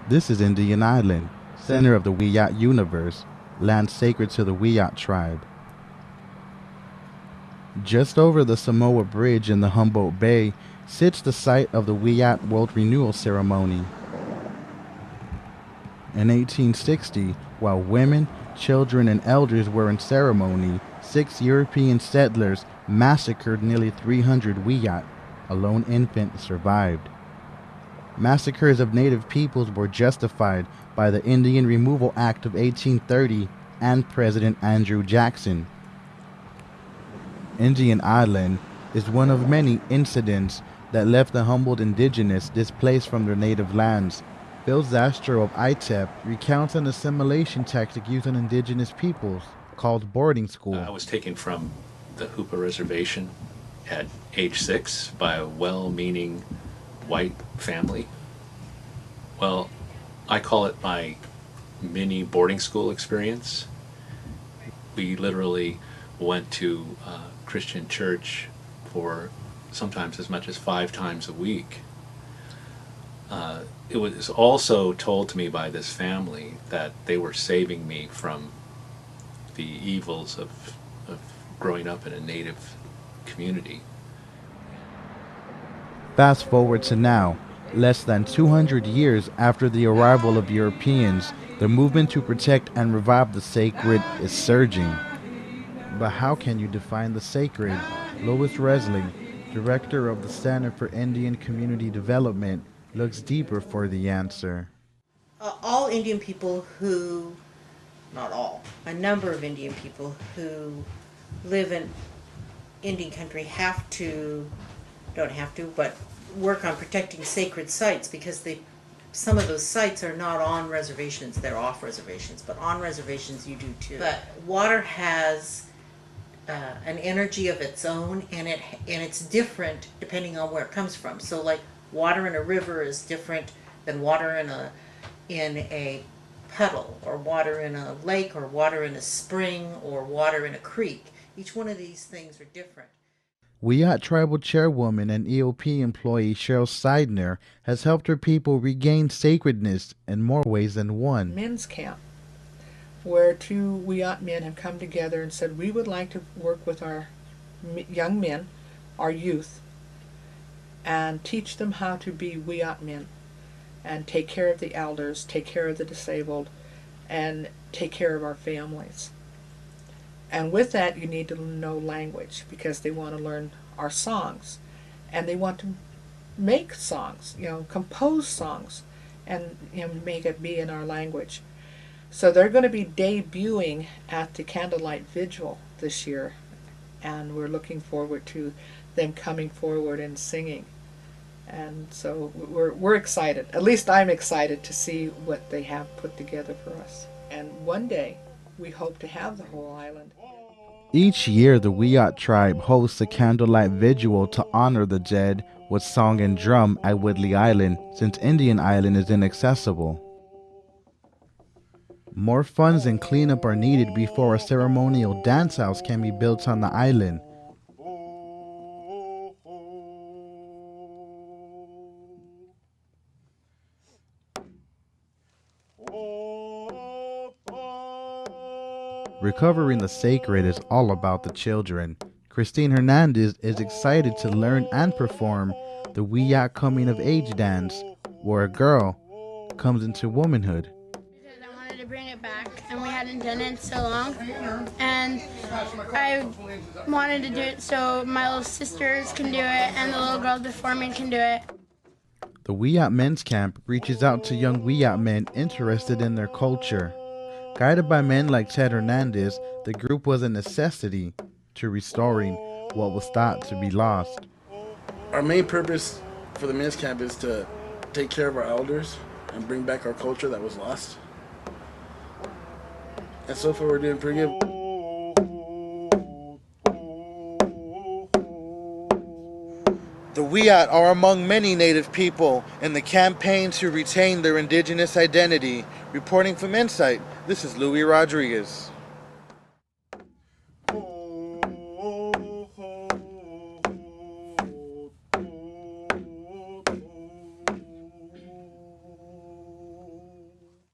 This is Indian Island, center of the Wiyot universe, land sacred to the Wiyot tribe. Just over the Samoa Bridge in the Humboldt Bay sits the site of the Wiyot World Renewal Ceremony. In 1860, while women, children, and elders were in ceremony, 6 European settlers massacred nearly 300 Wiyot. A lone infant survived. Massacres of native peoples were justified by the Indian Removal Act of 1830 and President Andrew Jackson. Indian Island is one of many incidents that left the humbled indigenous displaced from their native lands. Bill Zastro of ITEP recounts an assimilation tactic used on indigenous peoples called boarding school. I was taken from the Hoopa Reservation at age 6 by a well-meaning white family. Well, I call it my mini boarding school experience. We literally went to Christian church for sometimes as much as 5 times a week. It was also told to me by this family that they were saving me from the evils of growing up in a native community. Fast forward to now, less than 200 years after the arrival of Europeans, the movement to protect and revive the sacred is surging. But how can you define the sacred? Louie Rodriguez, director of the Center for Indian Community Development, looks deeper for the answer. All Indian people who, not all, a number of Indian people who live in Indian country don't have to, but work on protecting sacred sites, because some of those sites are not on reservations, they're off reservations, but on reservations you do too. But water has an energy of its own, and it's different depending on where it comes from. So like water in a river is different than water in a puddle, or water in a lake, or water in a spring, or water in a creek. Each one of these things are different. Wiyot Tribal Chairwoman and EOP employee Cheryl Seidner has helped her people regain sacredness in more ways than one. Men's camp, where 2 Wiyot men have come together and said, we would like to work with our young men, our youth, and teach them how to be Wiyot men and take care of the elders, take care of the disabled, and take care of our families. And with that, you need to know language, because they want to learn our songs, and they want to make songs, compose songs, and make it be in our language. So they're going to be debuting at the Candlelight Vigil this year, and we're looking forward to them coming forward and singing. And so we're excited. At least I'm excited to see what they have put together for us. And one day, we hope to have the whole island. Each year, the Wiyot tribe hosts a candlelight vigil to honor the dead with song and drum at Woodley Island, since Indian Island is inaccessible. More funds and cleanup are needed before a ceremonial dance house can be built on the island. Recovering the sacred is all about the children. Christine Hernandez is excited to learn and perform the Wiyot coming of age dance, where a girl comes into womanhood. Because I wanted to bring it back, and we hadn't done it in so long, and I wanted to do it so my little sisters can do it, and the little girls before me can do it. The Wiyot Men's Camp reaches out to young Wiyot men interested in their culture. Guided by men like Ted Hernandez, the group was a necessity to restoring what was thought to be lost. Our main purpose for the men's camp is to take care of our elders and bring back our culture that was lost. And so far we're doing pretty good. The Wiyot are among many native people in the campaign to retain their indigenous identity. Reporting from Insight, this is Louie Rodriguez.